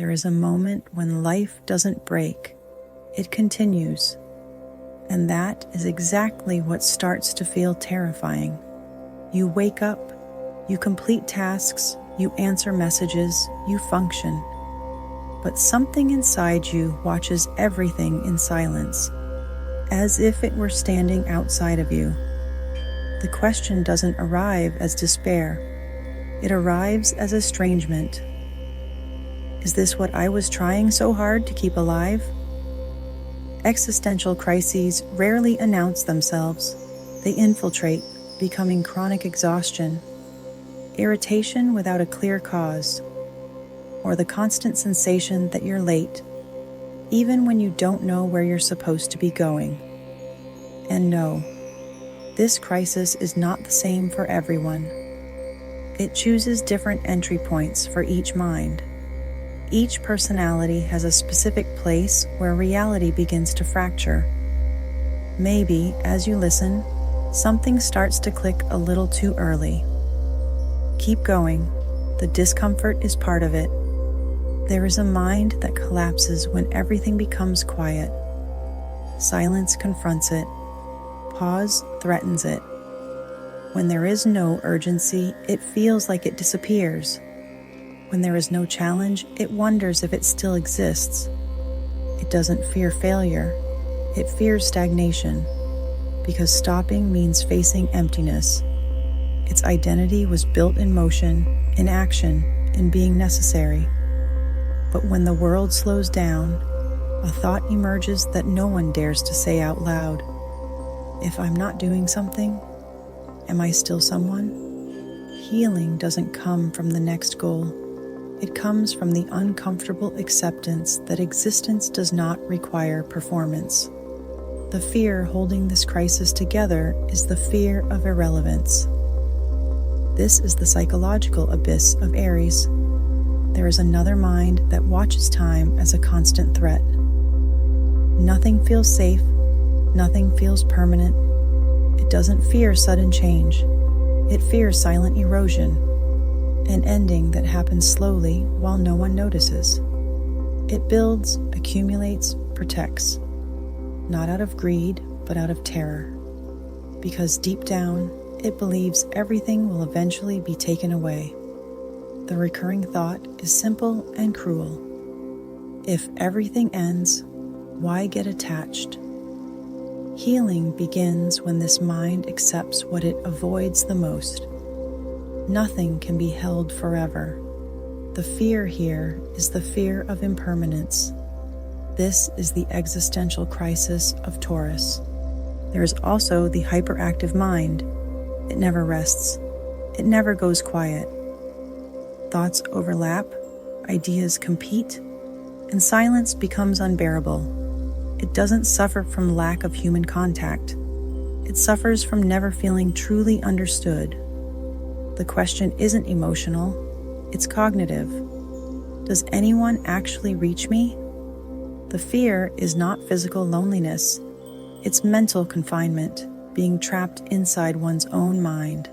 There is a moment when life doesn't break, it continues. And that is exactly what starts to feel terrifying. You wake up, you complete tasks, you answer messages, you function. But something inside you watches everything in silence, as if it were standing outside of you. The question doesn't arrive as despair. It arrives as estrangement. Is this what I was trying so hard to keep alive? Existential crises rarely announce themselves. They infiltrate, becoming chronic exhaustion, irritation without a clear cause, or the constant sensation that you're late, even when you don't know where you're supposed to be going. And no, this crisis is not the same for everyone. It chooses different entry points for each mind. Each personality has a specific place where reality begins to fracture. Maybe, as you listen, something starts to click a little too early. Keep going. The discomfort is part of it. There is a mind that collapses when everything becomes quiet. Silence confronts it. Pause threatens it. When there is no urgency, it feels like it disappears. When there is no challenge, it wonders if it still exists. It doesn't fear failure. It fears stagnation, because stopping means facing emptiness. Its identity was built in motion, in action, in being necessary. But when the world slows down, a thought emerges that no one dares to say out loud. If I'm not doing something, am I still someone? Healing doesn't come from the next goal. It comes from the uncomfortable acceptance that existence does not require performance. The fear holding this crisis together is the fear of irrelevance. This is the psychological abyss of Aries. There is another mind that watches time as a constant threat. Nothing feels safe. Nothing feels permanent. It doesn't fear sudden change. It fears silent erosion, an ending that happens slowly while no one notices. It builds, accumulates, protects, not out of greed, but out of terror. Because deep down, it believes everything will eventually be taken away. The recurring thought is simple and cruel. If everything ends, why get attached? Healing begins when this mind accepts what it avoids the most. Nothing can be held forever. The fear here is the fear of impermanence. This is the existential crisis of Taurus. There is also the hyperactive mind. It never rests. It never goes quiet. Thoughts overlap, ideas compete, and silence becomes unbearable. It doesn't suffer from lack of human contact. It suffers from never feeling truly understood. The question isn't emotional, it's cognitive. Does anyone actually reach me? The fear is not physical loneliness. It's mental confinement, being trapped inside one's own mind.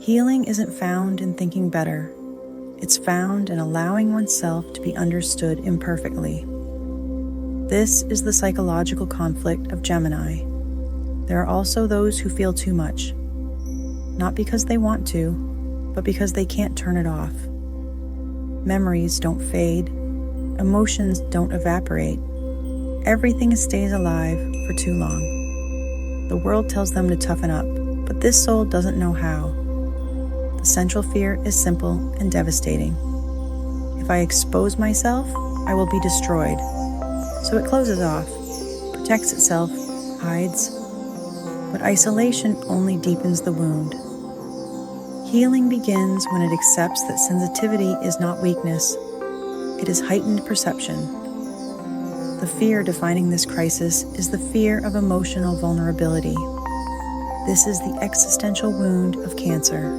Healing isn't found in thinking better. It's found in allowing oneself to be understood imperfectly. This is the psychological conflict of Gemini. There are also those who feel too much. Not because they want to, but because they can't turn it off. Memories don't fade. Emotions don't evaporate. Everything stays alive for too long. The world tells them to toughen up, but this soul doesn't know how. The central fear is simple and devastating. If I expose myself, I will be destroyed. So it closes off, protects itself, hides. But isolation only deepens the wound. Healing begins when it accepts that sensitivity is not weakness. It is heightened perception. The fear defining this crisis is the fear of emotional vulnerability. This is the existential wound of Cancer.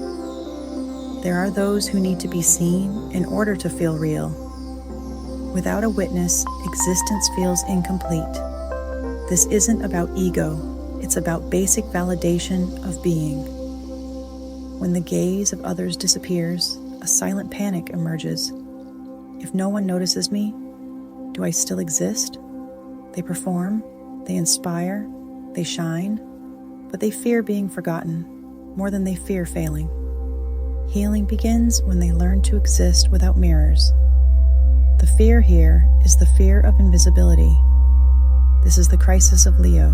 There are those who need to be seen in order to feel real. Without a witness, existence feels incomplete. This isn't about ego, it's about basic validation of being. When the gaze of others disappears, a silent panic emerges. If no one notices me, do I still exist? They perform, they inspire, they shine, but they fear being forgotten more than they fear failing. Healing begins when they learn to exist without mirrors. The fear here is the fear of invisibility. This is the crisis of Leo.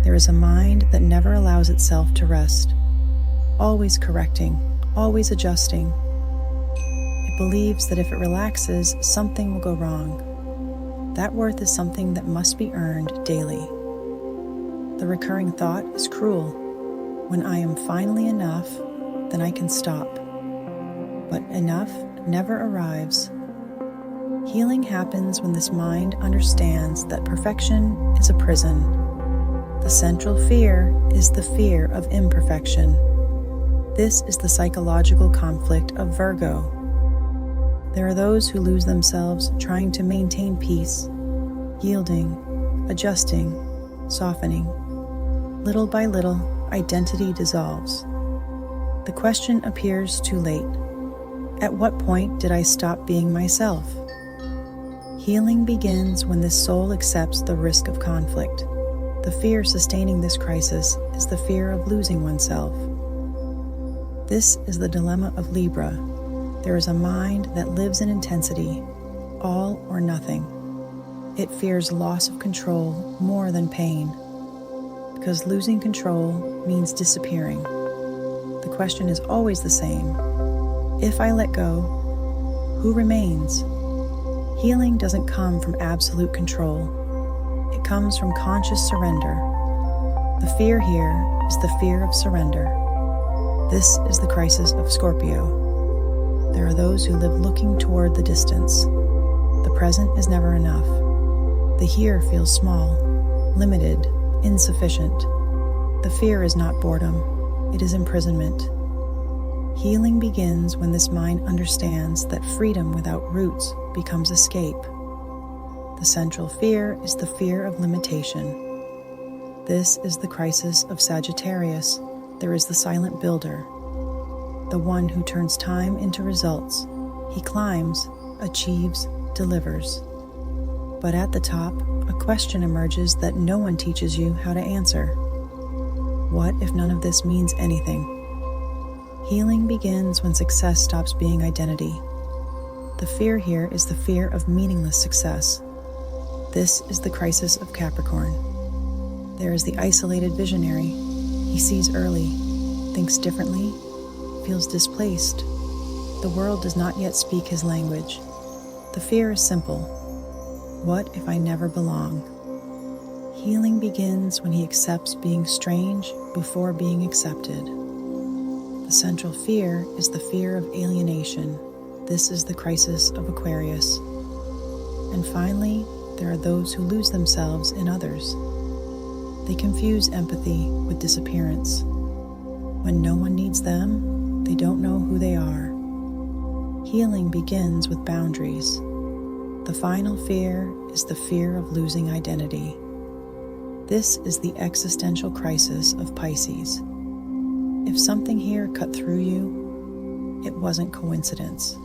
There is a mind that never allows itself to rest, always correcting, always adjusting. It believes that if it relaxes, something will go wrong. That worth is something that must be earned daily. The recurring thought is cruel. When I am finally enough, then I can stop. But enough never arrives. Healing happens when this mind understands that perfection is a prison. The central fear is the fear of imperfection. This is the psychological conflict of Virgo. There are those who lose themselves trying to maintain peace, yielding, adjusting, softening. Little by little, identity dissolves. The question appears too late. At what point did I stop being myself? Healing begins when this soul accepts the risk of conflict. The fear sustaining this crisis is the fear of losing oneself. This is the dilemma of Libra. There is a mind that lives in intensity, all or nothing. It fears loss of control more than pain, because losing control means disappearing. The question is always the same. If I let go, who remains? Healing doesn't come from absolute control. It comes from conscious surrender. The fear here is the fear of surrender. This is the crisis of Scorpio. There are those who live looking toward the distance. The present is never enough. The here feels small, limited, insufficient. The fear is not boredom, it is imprisonment. Healing begins when this mind understands that freedom without roots becomes escape. The central fear is the fear of limitation. This is the crisis of Sagittarius. There is the silent builder, the one who turns time into results. He climbs, achieves, delivers. But at the top, a question emerges that no one teaches you how to answer. What if none of this means anything? Healing begins when success stops being identity. The fear here is the fear of meaningless success. This is the crisis of Capricorn. There is the isolated visionary. He sees early, thinks differently, feels displaced. The world does not yet speak his language. The fear is simple. What if I never belong? Healing begins when he accepts being strange before being accepted. The central fear is the fear of alienation. This is the crisis of Aquarius. And finally, there are those who lose themselves in others. They confuse empathy with disappearance. When no one needs them, they don't know who they are. Healing begins with boundaries. The final fear is the fear of losing identity. This is the existential crisis of Pisces. If something here cut through you, it wasn't coincidence.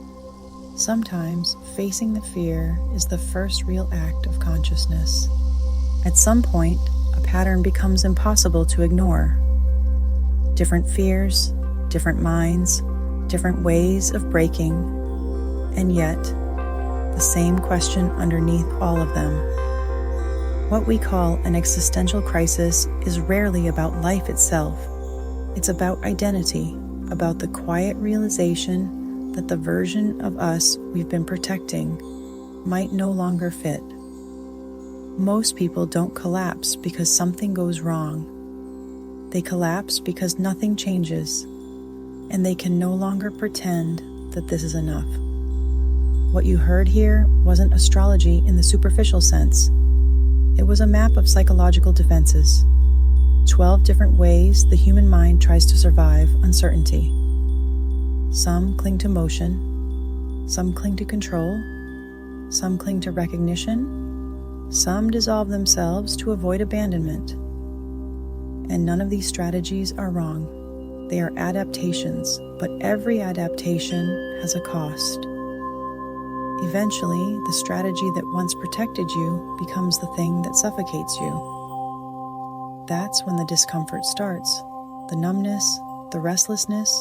Sometimes facing the fear is the first real act of consciousness. At some point, a pattern becomes impossible to ignore. Different fears, different minds, different ways of breaking, and yet, the same question underneath all of them. What we call an existential crisis is rarely about life itself. It's about identity, about the quiet realization that the version of us we've been protecting might no longer fit. Most people don't collapse because something goes wrong. They collapse because nothing changes, and they can no longer pretend that this is enough. What you heard here wasn't astrology in the superficial sense. It was a map of psychological defenses. 12 different ways the human mind tries to survive uncertainty. Some cling to motion, some cling to control, some cling to recognition, some dissolve themselves to avoid abandonment. And none of these strategies are wrong. They are adaptations, but every adaptation has a cost. Eventually, the strategy that once protected you becomes the thing that suffocates you. That's when the discomfort starts. The numbness, the restlessness,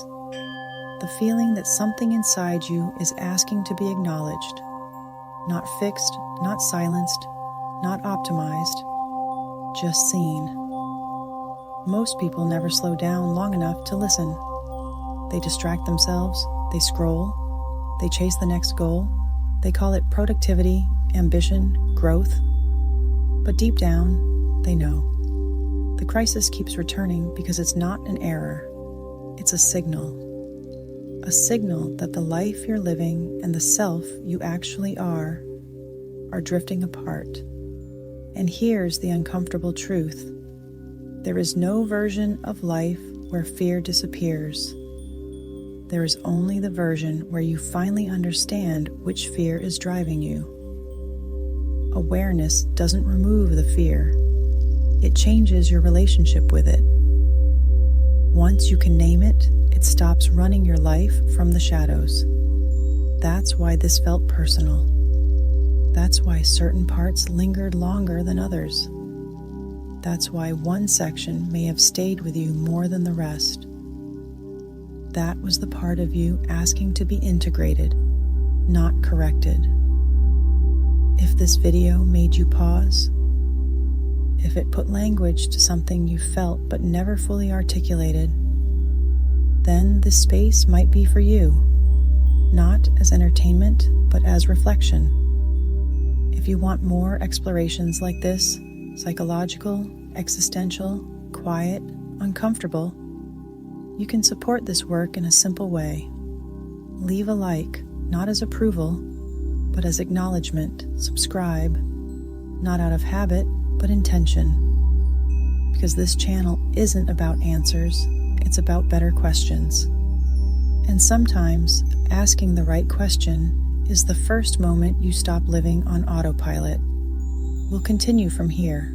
the feeling that something inside you is asking to be acknowledged. Not fixed, not silenced, not optimized, just seen. Most people never slow down long enough to listen. They distract themselves, they scroll, they chase the next goal, they call it productivity, ambition, growth. But deep down, they know. The crisis keeps returning because it's not an error, it's a signal. A signal that the life you're living and the self you actually are drifting apart. And here's the uncomfortable truth. There is no version of life where fear disappears. There is only the version where you finally understand which fear is driving you. Awareness doesn't remove the fear. It changes your relationship with it. Once you can name it, it stops running your life from the shadows. That's why this felt personal. That's why certain parts lingered longer than others. That's why one section may have stayed with you more than the rest. That was the part of you asking to be integrated, not corrected. If this video made you pause, if it put language to something you felt but never fully articulated, then this space might be for you, not as entertainment, but as reflection. If you want more explorations like this, psychological, existential, quiet, uncomfortable, you can support this work in a simple way. Leave a like, not as approval, but as acknowledgement. Subscribe, not out of habit, but intention. Because this channel isn't about answers, it's about better questions. And sometimes asking the right question is the first moment you stop living on autopilot. We'll continue from here.